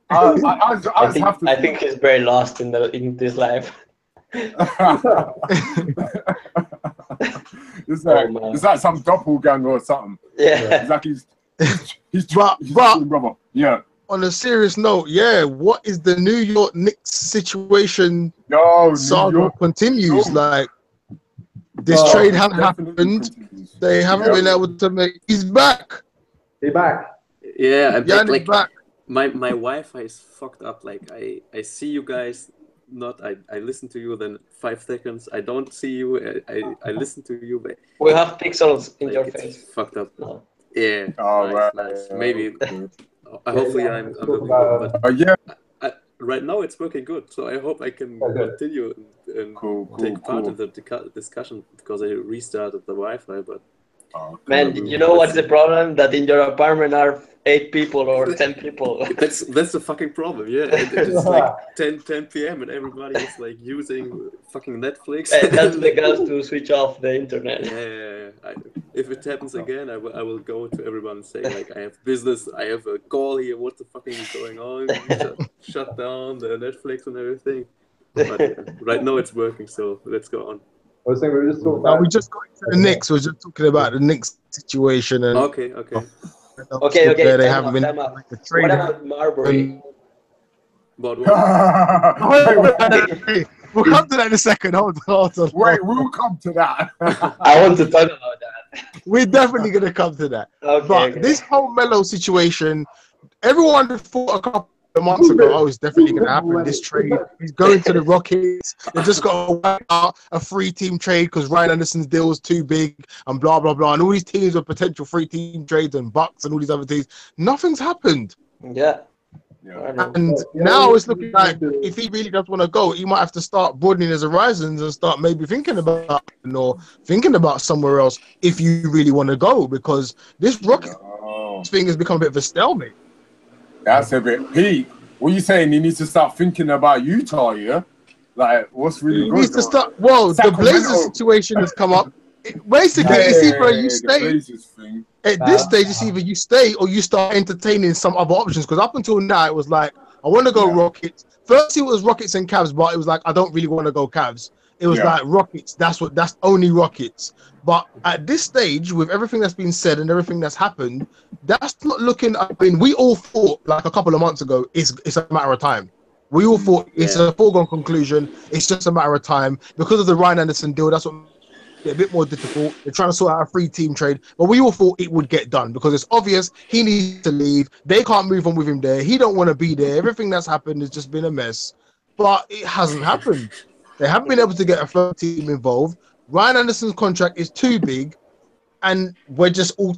I just have to. I think he's very lost in this life. It's like, man. it's like some doppelganger or something. Yeah. It's like he's But brother. Yeah. on a serious note, yeah, what is the New York Knicks situation? No, Saga New York continues. No. Like this Oh, trade it hasn't definitely happened. continues. They haven't Yeah. been able to make. He's back. He back. Yeah, Yannick like back. my Wi-Fi is fucked up. Like I see you guys, not I listen to you, then 5 seconds I don't see you. I listen to you, but We have pixels in like, your it's face. fucked up. No. Yeah. Oh, nice, right. nice. Maybe. Okay. Hopefully yeah, I'm talk looking about, good, Yeah. but right now it's working good. So I hope I can Okay. continue and Cool. take part in Cool. the discussion because I restarted the Wi-Fi, but. Oh, Man, cool. you know what's the problem? That in your apartment are 8 people or 10 people. That's the fucking problem, yeah. It's like 10 p.m. and everybody is like using fucking Netflix. And that's the girls to switch off the internet. Yeah. If it happens again, I will go to everyone and say like I have business, I have a call here. What the fucking is going on? Shut down the Netflix and everything. But yeah, right now it's working, so let's go on. I was saying we were just talking No, about. we just got into the Knicks. We're just talking about the Knicks situation and Okay. Okay, they time haven't out, been time out. like a What trade. about Marbury? But what? Wait, we'll come to that in a second. Hold on. Wait, we'll come to that. I want to talk about that. We're definitely going to come to that. Okay, But okay. this whole Melo situation, everyone thought a couple of months ago, oh, it's definitely going to happen. This trade, he's going to the Rockets. They just got to work out a 3-team trade because Ryan Anderson's deal was too big and blah, blah, blah. And all these teams were potential 3-team trades and Bucks and all these other teams. Nothing's happened. Yeah. And now it's looking like if he really does want to go, he might have to start broadening his horizons and start maybe thinking about somewhere else if you really want to go, because this Rockets thing has become a bit of a stalemate. That's a bit peak. What are you saying? He needs to start thinking about Utah, yeah? Like, what's really He good? needs to start. Well, Sacramento. the Blazers situation has come up. Basically, it's either you the stay. Blazers thing. At this stage, it's either you stay or you start entertaining some other options. Because up until now, it was like, I want to go Rockets. First, it was Rockets and Cavs, but it was like, I don't really want to go Cavs. It was like Rockets. That's only Rockets. But at this stage, with everything that's been said and everything that's happened, that's not looking. I mean, we all thought like a couple of months ago, it's a matter of time. We all thought it's a foregone conclusion. It's just a matter of time because of the Ryan Anderson deal. That's what made it a bit more difficult. They're trying to sort out a 3-team trade, but we all thought it would get done because it's obvious he needs to leave. They can't move on with him there. He don't want to be there. Everything that's happened has just been a mess, but it hasn't happened. They haven't been able to get a 3rd team involved. Ryan Anderson's contract is too big, and they're just all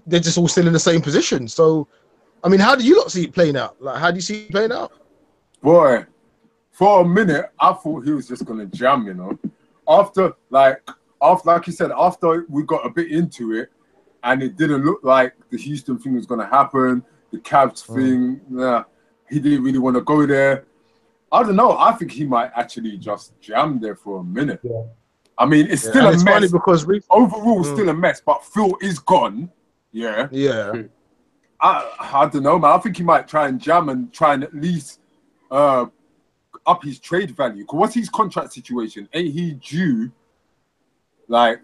still in the same position. So, I mean, how do you not see it playing out? Like, how do you see it playing out? Boy, for a minute, I thought he was just gonna jam, you know. After like you said, after we got a bit into it, and it didn't look like the Houston thing was gonna happen, the Cavs thing, he didn't really want to go there. I don't know. I think he might actually just jam there for a minute. Yeah. I mean, it's still a it's mess. funny because Overall, still a mess, but Phil is gone. Yeah. Yeah. I don't know, man. I think he might try and jam and try and at least up his trade value. Cause what's his contract situation? Ain't he due? Like,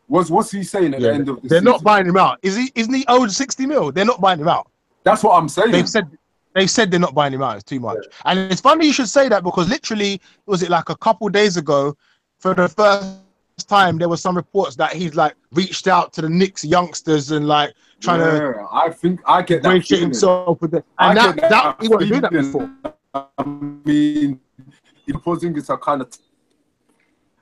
what's he saying at the end of the season? They're not buying him out. Isn't he owed 60 mil? They're not buying him out. That's what I'm saying. They've said they're not buying him out. It's too much. Yeah. And it's funny you should say that because literally, was it like a couple days ago, for the first time, there was some reports that he's like reached out to the Knicks youngsters and like trying to. I think I get that feeling himself with it. And that he wasn't doing that before. I mean, the Porzingis are kind of,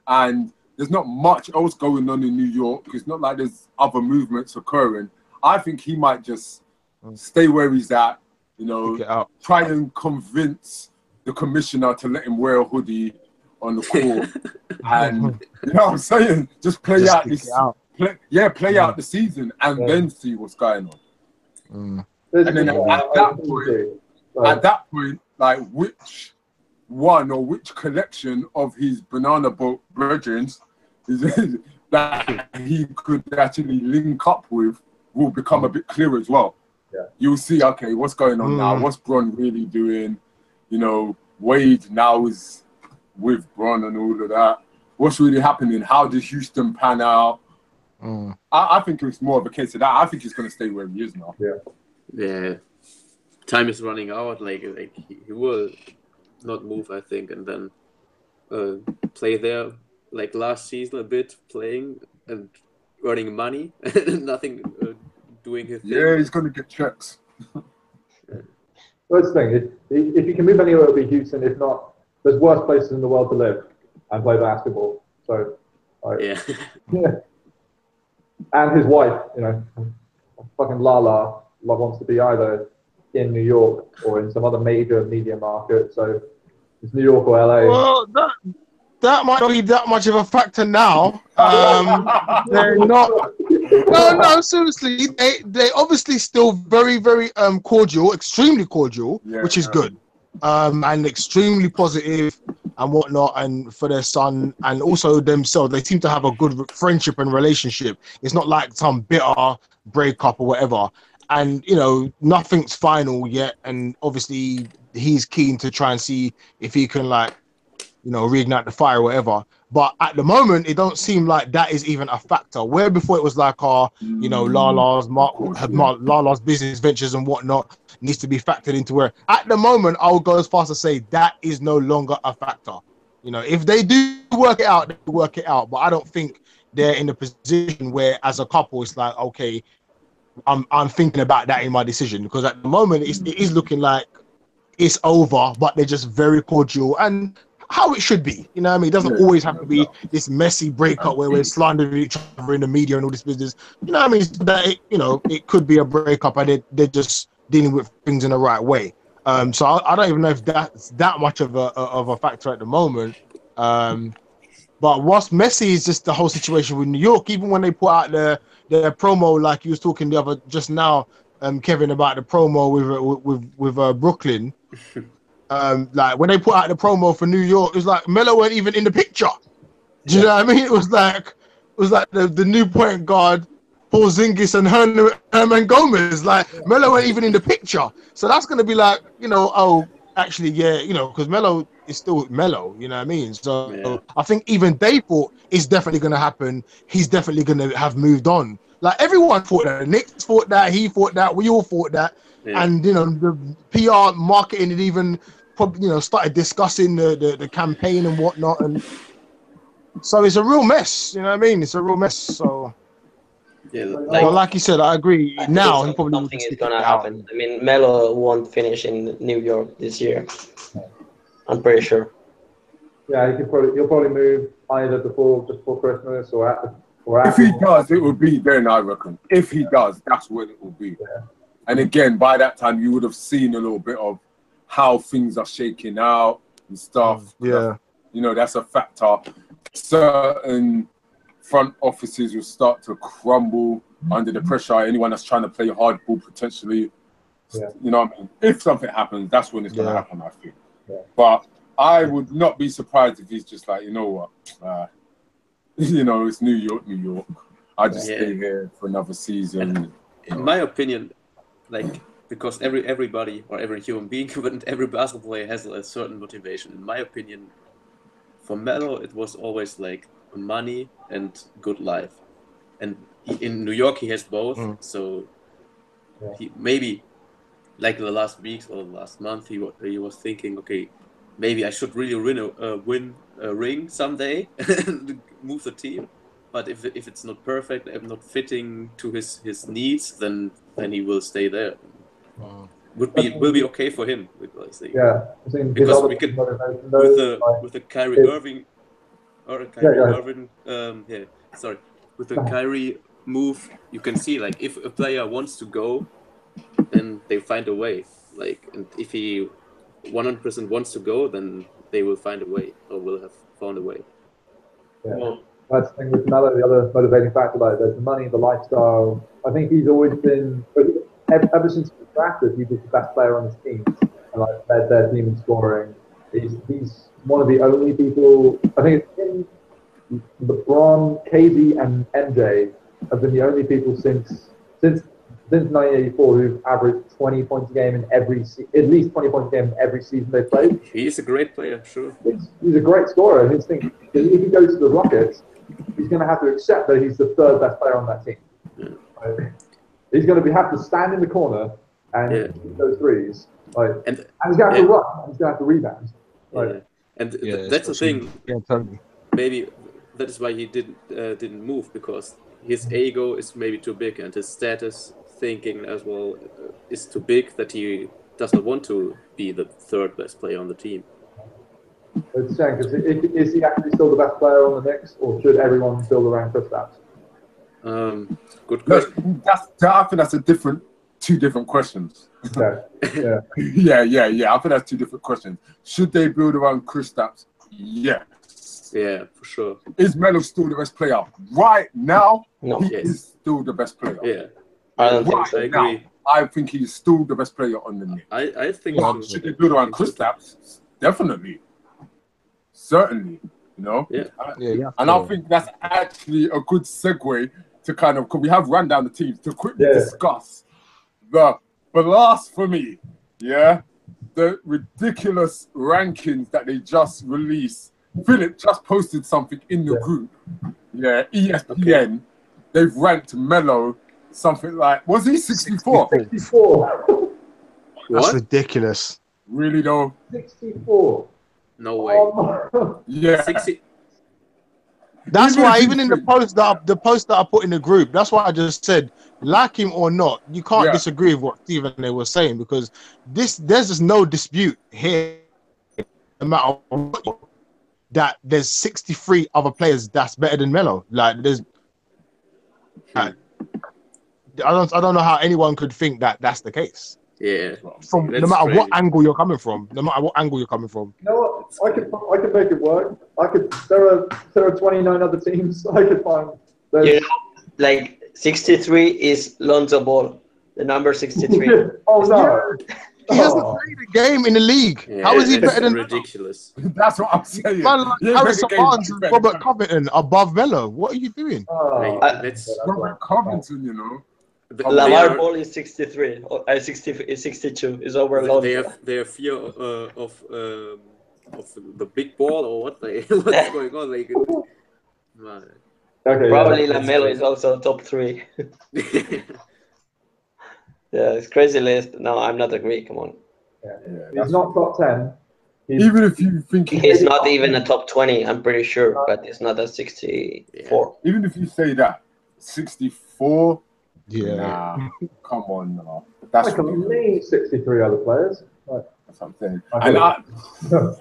and there's not much else going on in New York. It's not like there's other movements occurring. I think he might just stay where he's at, you know, try and convince the commissioner to let him wear a hoodie on the court. And, you know what I'm saying? Just play out this, play out the season and then see what's going on. And then at that point, like, which one or which collection of his banana boat brethren that he could actually link up with will become a bit clearer as well. You'll see, okay, what's going on now? What's Bron really doing? You know, Wade now is with Bron and all of that. What's really happening? How does Houston pan out? I think it's more of a case of that. I think he's going to stay where he is now. Yeah. Time is running out. Like he will not move, I think, and then play there like last season a bit, playing and earning money, nothing, doing his thing. Yeah, he's going to get checks. That's the thing. If you can move anywhere, it'll be Houston. If not, there's worse places in the world to live and play basketball. So, yeah. And his wife, you know, fucking Lala wants to be either in New York or in some other major media market. So it's New York or LA. Well, that might not be that much of a factor now. They're not. No, seriously. They obviously still very, very cordial, extremely cordial, which is good, and extremely positive and whatnot, and for their son and also themselves, they seem to have a good friendship and relationship. It's not like some bitter breakup or whatever. And you know, nothing's final yet, and obviously he's keen to try and see if he can, like, you know, reignite the fire or whatever. But at the moment, it don't seem like that is even a factor. Where before it was like, you know, Lala's business ventures and whatnot needs to be factored into where. At the moment, I would go as far as to say that is no longer a factor. You know, if they do work it out, they work it out. But I don't think they're in a position where, as a couple, it's like, okay, I'm thinking about that in my decision, because at the moment it is looking like it's over, but they're just very cordial and how it should be. You know what I mean? It doesn't always have to be this messy breakup where we're slandering each other in the media and all this business. You know what I mean? That you know, it could be a breakup and they're just dealing with things in the right way. So I don't even know if that's that much of a factor at the moment. But what's messy is just the whole situation with New York. Even when they put out their promo, like you was talking just now, Kevin, about the promo with Brooklyn. Like when they put out the promo for New York, it was like Melo weren't even in the picture. Do you know what I mean? It was like the new point guard, Porzingis and Herman Gomez. Like Melo weren't even in the picture. So that's gonna be like, you know, oh, actually, yeah, you know, because Melo is still Melo. You know what I mean? So I think even they thought it's definitely gonna happen. He's definitely gonna have moved on. Like everyone thought that. The Knicks thought that. He thought that. We all thought that. And you know, the PR marketing had even probably, you know, started discussing the campaign and whatnot, and so it's a real mess. You know what I mean? It's a real mess. So like you said, I agree. Now he probably something is gonna happen. I mean, Melo won't finish in New York this year. I'm pretty sure. Yeah, he'll probably move either just before Christmas or after. If he does, it will be then, I reckon. If he does, that's when it will be. Yeah. And again, by that time, you would have seen a little bit of how things are shaking out and stuff. Yeah. You know, that's a factor. Certain front offices will start to crumble under the pressure. Anyone that's trying to play hardball potentially, you know what I mean? If something happens, that's when it's going to happen, I think. Yeah. But I would not be surprised if he's just like, you know what, you know, it's New York. I just stay here for another season. In my opinion, like, because everybody or every human being, but every basketball player has a certain motivation. In my opinion, for Melo, it was always like money and good life. And in New York, he has both. So he maybe, like the last weeks or the last month, he was thinking, okay, maybe I should really win a ring someday and move the team. But if it's not perfect, if not fitting to his needs, then he will stay there. Will be okay for him. Yeah, I think because we could with the Kyrie Irving or Kyrie Irving. Sorry. With the Kyrie move, you can see like if a player wants to go, then they find a way. Like, and if he 100% wants to go, then they will find a way, or will have found a way. Yeah. That's the thing with Melo, the other motivating factor about it. There's the money, the lifestyle. I think he's always been, ever since he was drafted, he was the best player on his team. And like led their team in scoring. He's one of the only people, I think it's him, LeBron, KD, and MJ have been the only people since 1984 who've averaged 20 points a game in at least 20 points a game in every season they played. He's a great player, sure. He's a great scorer. And his thing, if he goes to the Rockets, he's going to have to accept that he's the third best player on that team. Yeah. Right? He's going to have to stand in the corner and shoot those threes. Like, and he's going to have to run. He's going to have to rebound. Like, and that's the thing. Yeah, totally. Maybe that is why he didn't move, because his ego is maybe too big, and his status thinking as well is too big that he does not want to be the third best player on the team. It's saying, because is he actually still the best player on the Knicks, or should everyone build around Kristaps? Good question. I think that's two different questions. Yeah. yeah. I think that's two different questions. Should they build around Kristaps? Yes. Yeah, for sure. Is Melo still the best player right now? No. He is still the best player. Yeah. I don't think so. I agree. I think he's still the best player on the Knicks. I think Should they build around Kristaps? Definitely. Certainly. You know? Yeah. And I think that's actually a good segue to kind of, because we have run down the teams, to quickly discuss the blasphemy, the ridiculous rankings that they just released. Philip just posted something in the group. Yeah, ESPN. Okay. They've ranked Melo something like, was he 64? 64. That's ridiculous. Really though? 64. No way. Yeah. 60. That's why even in the post that I put in the group, that's why I just said, like him or not, you can't disagree with what Stephen and they were saying, because there's just no dispute here, no matter what, that there's 63 other players that's better than Melo. Like there's, I don't know how anyone could think that that's the case. Yeah. From no matter what angle you're coming from, no matter what angle you're coming from. You know what? I could make it work. There are 29 other teams. I could find. Like 63 is Lonzo Ball, the number 63. Oh no. He hasn't played a game in the league. Yeah, how is he better than ridiculous? That's what I'm saying. Man, like Harrison Barnes and Robert Covington above Melo. What are you doing? Robert Covington, you know. Lamar Ball is 63. 62 is over Lonzo. They have fear of the big ball, or what? Like, what's going on? Like, probably LaMelo is also top 3. Yeah, it's crazy list. No, I'm not agree. Come on. He's not top 10. Even if you think he's not even a top 20, I'm pretty sure, but it's not a 64. Even if you say that 64. Yeah. Nah, come on now. That's I can name 63 other players. That's what I'm saying. And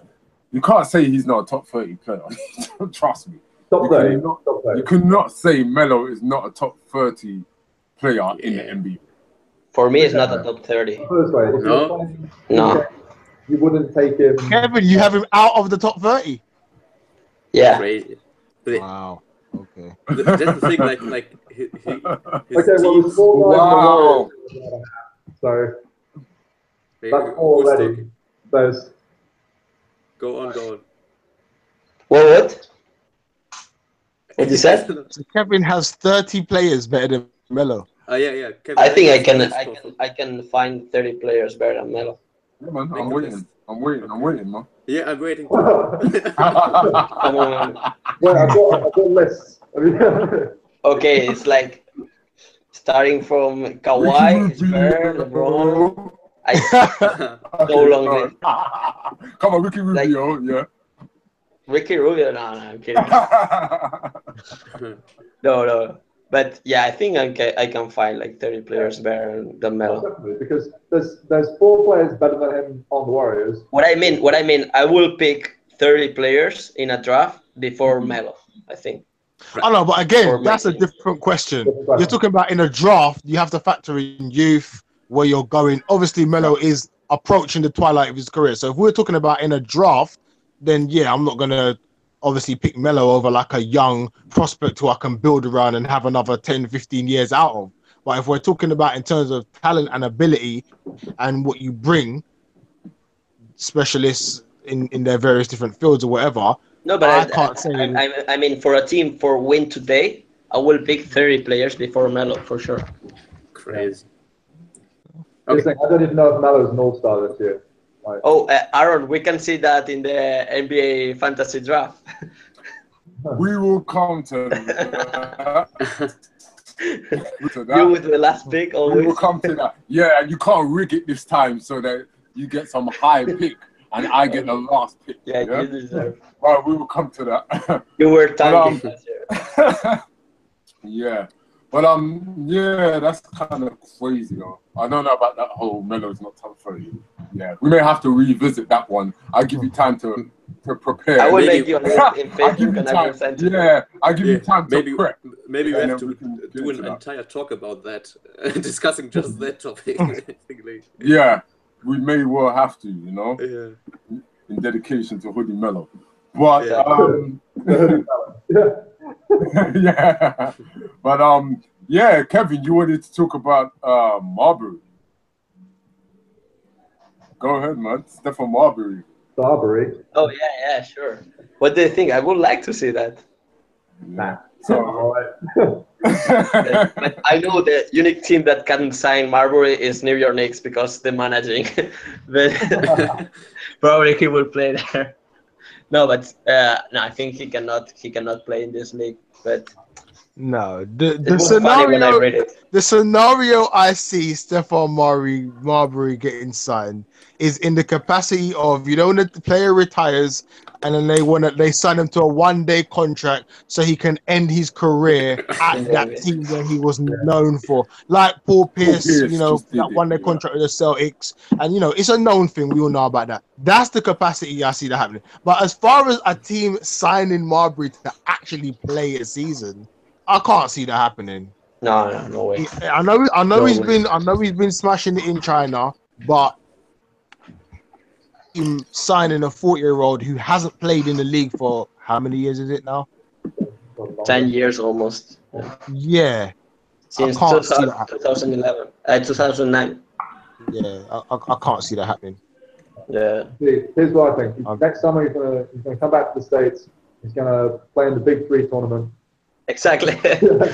you can't say he's not a top 30 player. Trust me. Top 30. You cannot say Melo is not a top 30 player in the NBA. For me, it's not a top 30. No. You wouldn't take him. Kevin, you have him out of the top 30. Yeah. Crazy. Wow. Okay. That's the thing. Like his okay. Well, teams. Wow. So that's all already. Those. Go on. What? What you said? So Kevin has 30 players better than Melo. Yeah. Kevin, I think I can find 30 players better than Melo. Yeah, man. I'm waiting, man. Yeah, I'm waiting. Come on. Well, I've got lists. Okay, it's like starting from Kawhi, LeBron. So long list. Come on, Ricky Rubio, yeah. Ricky Rubio? No, I'm kidding. No. But yeah, I think I can find like 30 players better than Melo. Definitely, because there's 4 players better than him on the Warriors. What I mean, I will pick 30 players in a draft before Melo, I think. I know, but again, Or that's a maybe- different question. You're talking about in a draft, you have to factor in youth, where you're going. Obviously, Melo is approaching the twilight of his career. So if we're talking about in a draft, then yeah, I'm not going to obviously pick Melo over like a young prospect who I can build around and have another 10, 15 years out of. But if we're talking about in terms of talent and ability and what you bring, specialists in their various different fields or whatever, No, but I can't say. I mean, for a team for win today, I will pick 30 players before Melo for sure. Crazy. Just think, I don't even know if Melo's an all-star this year. Like, Oh, Aaron, we can see that in the NBA fantasy draft. We will come to that. You with the last pick We always. will come to that. Yeah, and you can't rig it this time so that you get some high pick and I get the last pick. Yeah, you deserve. Well, we will come to that. You were tanking this year. Yeah. But yeah, that's kind of crazy though. I don't know about that whole Melo's not top 30. Yeah, we may have to revisit that one. I'll give you time to prepare. I will Maybe- make you a list in I'll give Facebook you and I will time. send to you. Yeah, I'll give you time to prep. Maybe we And have then to we can get do into an that. entire talk about that, discussing just that topic. Basically. Yeah, we may well have to, you know, Yeah. in dedication to Hoodie Melo. But Yeah. yeah, but yeah, Kevin, you wanted to talk about Marbury. Go ahead, man. Stephen Marbury. Starbury. Oh yeah, sure. What do you think? I would like to see that. Yeah. All So, right. But I know the unique team that can sign Marbury is New York Knicks because the managing. But probably he will play there. No, but no, I think he cannot play in this league. But No, it the was funny when I scenario, read it. the scenario I see Stephon Marbury getting signed is in the capacity of, you know, when the player retires and then they sign him to a one-day contract so he can end his career at that team where he was known for, like Paul Pierce, you know, just did that it, one-day yeah. contract with the Celtics, and you know, it's a known thing. We all know about that. That's the capacity I see that happening. But as far as a team signing Marbury to actually play a season, I can't see that happening. No way. I know No he's way. been smashing it in China, but him signing a 40-year-old who hasn't played in the league for how many years is it now? 10 years almost. Yeah, Since can't see that 2011, 2009. yeah, I can't see that happening. Yeah. See, here's what I think. Next summer he's gonna come back to the States. He's gonna play in the Big Three tournament. Exactly.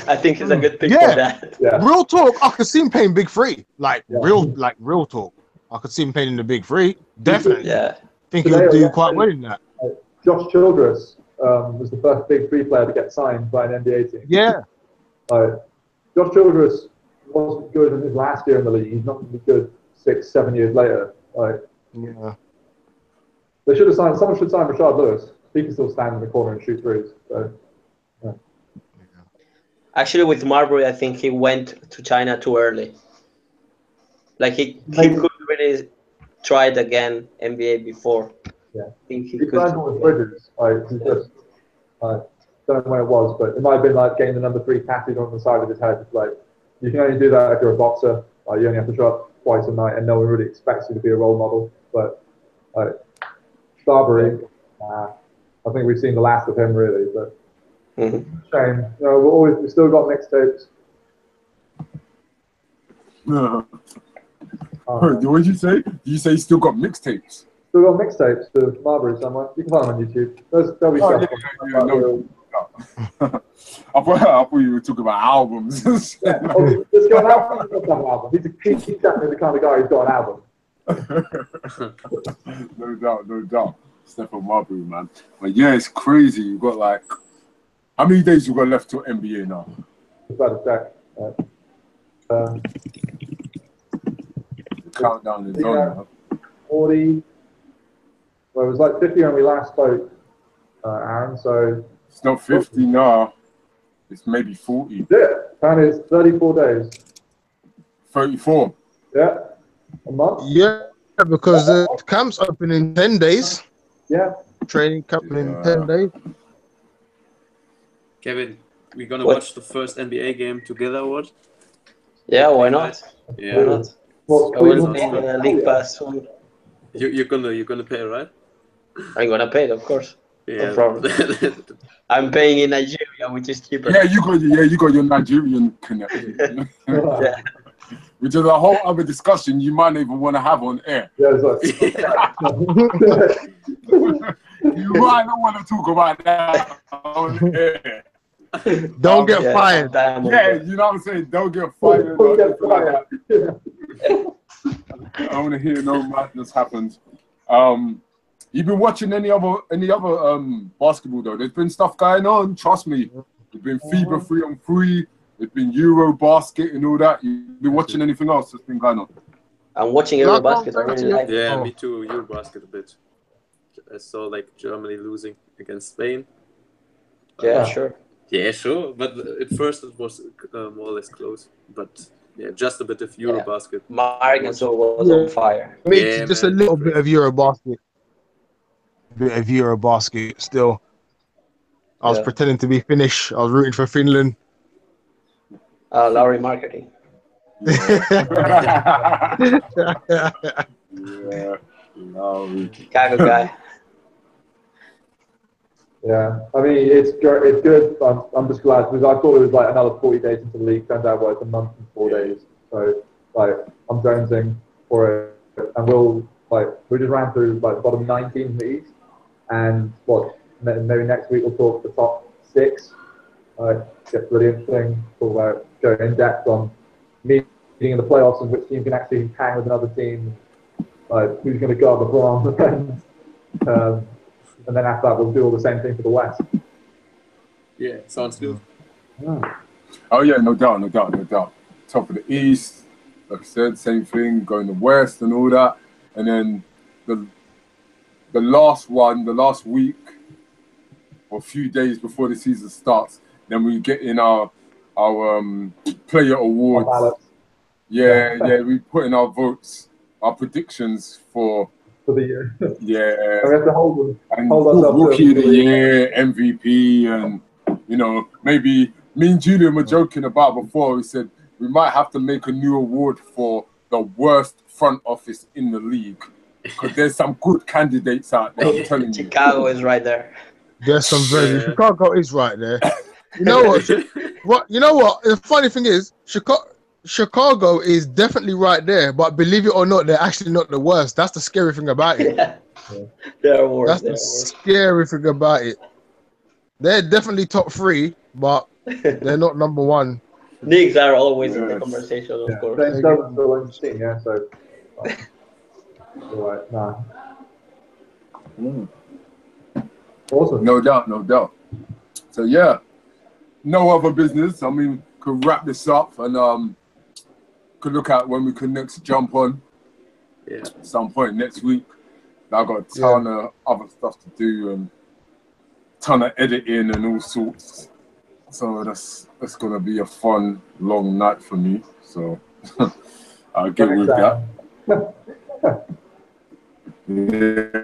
I think he's a good pick Yeah. for that. Yeah. Real talk, I could see him playing Big Three, Yeah. real talk. I could see him playing in the Big Three, definitely. Yeah. Think he would do quite well in that. Josh Childress was the first Big Three player to get signed by an NBA team. Yeah, Josh Childress wasn't good in his last year in the league. He's not going to be good 6-7 years later. yeah. They should have signed. Someone should sign Rashard Lewis. He can still stand in the corner and shoot threes. So, Actually, with Marbury, I think he went to China too early. Like he could really try it again NBA before. Yeah. I think he he could. signed with Bridges. He just don't know when it was, but it might have been like getting the number 3 tattooed on the side of his head. Like you can only do that if you're a boxer. You only have to show up twice a night, and no one really expects you to be a role model. But Starbury, I think we've seen the last of him really. But shame. We've still got mixtapes. What did you say? Did you say you still got mixtapes? Still got mixtapes to Marbury somewhere. You can find them on YouTube. There'll be stuff. No. I thought you were talking about albums. He's got an album. He's got an album. He's definitely the kind of guy who's got an album. No doubt. Stephen Marbury, man. But yeah, it's crazy. You got like, how many days you got left till NBA now? Just about to check. The countdown is on. 40. Well, it was like 50 when we last spoke, Aaron. So It's not 50 now. It's maybe 40. yeah, apparently it's 34 days. 34. Yeah, a month. Yeah, because the camp's open in 10 days. Yeah, Training camp in 10 days. Kevin, we're gonna What? watch the first NBA game together, or what? Yeah, why not? Yeah. Why not? Well, I will sounds pay good. the league pass soon. You're gonna pay, right? I'm gonna pay it, of course. Yeah. No problem. I'm paying in Nigeria, which is cheaper. Yeah, you got your Nigerian connection. Yeah. Which is a whole other discussion you might not even want to have on air. Yeah, it's like, You might not want to talk about that on air. Don't get fired. Yeah, you know what I'm saying? Don't get fired. Or anything like that. I don't want to hear no madness happened. You've been watching any other basketball though? There's been stuff going on. Trust me. There's been FIBA 3-on-3. There's been Euro basket and all that. You've been watching anything else that's been going on? I'm watching Eurobasket. I really like it. Yeah, me too. Eurobasket a bit. I saw like Germany losing against Spain. Yeah, sure. Yeah, sure. But at first it was more or less close. But yeah, just a bit of Eurobasket. Margenso was on fire. I mean, Yeah, just man, a little great. bit of Eurobasket. Still. I was pretending to be Finnish. I was rooting for Finland. Lowry marketing. Yeah, no. Chicago guy. yeah, I mean, it's good. I'm just glad because I thought it was like another 40 days into the league. Turns out it's a month and 4 days. So like I'm jonesing for it, and we just ran through like bottom 9 teams in the East, and maybe next week we'll talk the top 6. Get really interesting. Talk about go in depth on meeting in the playoffs and which team can actually hang with another team. Like who's going to guard LeBron, and then after that we'll do all the same thing for the West. Yeah, sounds good. Oh yeah, no doubt. Top of the East, like I said, same thing. Going to West and all that, and then the last week or a few days before the season starts, then we get in our player awards. Yeah, we put in our votes, our predictions for the year. Yeah, we have to hold ourselves rookie of the year, MVP, and maybe me and Julian were joking about before. We said we might have to make a new award for the worst front office in the league because there's some good candidates out there. I'm telling you, Chicago is right there. There's some very Chicago is right there. You know what? You know what? The funny thing is, Chicago is definitely right there, but believe it or not, they're actually not the worst. That's the scary thing about it. They're worse. That's the scary thing about it. They're definitely top 3, but they're not number 1. Knicks are always in the conversation, of course. They're still on the team, so. Right, nah. Awesome. No doubt. So yeah, no other business. I mean, could wrap this up and could look at when we could next jump on. Yeah. At some point next week. I've got a ton of other stuff to do and ton of editing and all sorts. So that's gonna be a fun long night for me. So I'll get with that. Yeah,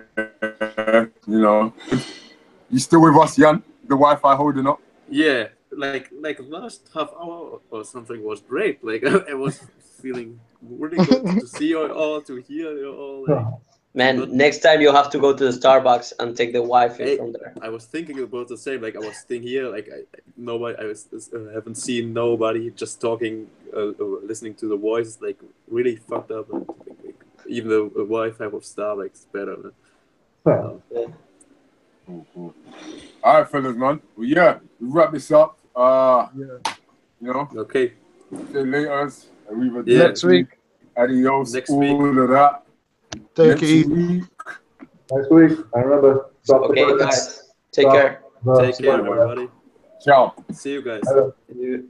you still with us, Jan? The Wi-Fi holding up? Yeah, like the last half hour or something was great. Like I was feeling really good to see you all, to hear you all. Like, man, next time you have to go to the Starbucks and take the Wi-Fi from there. I was thinking about the same. Like I was sitting here, like I haven't seen nobody, just talking, listening to the voice, like really fucked up. And, even the Wi-Fi of Starbucks is better. Cool. All right, fellas, man. Well, yeah, we wrap this up. Okay. See you later. Next week. Adios. Next all week. of that. Take it easy. Next week. I remember. Okay, guys. Take care. Take care, everybody. Ciao. See you guys. See you.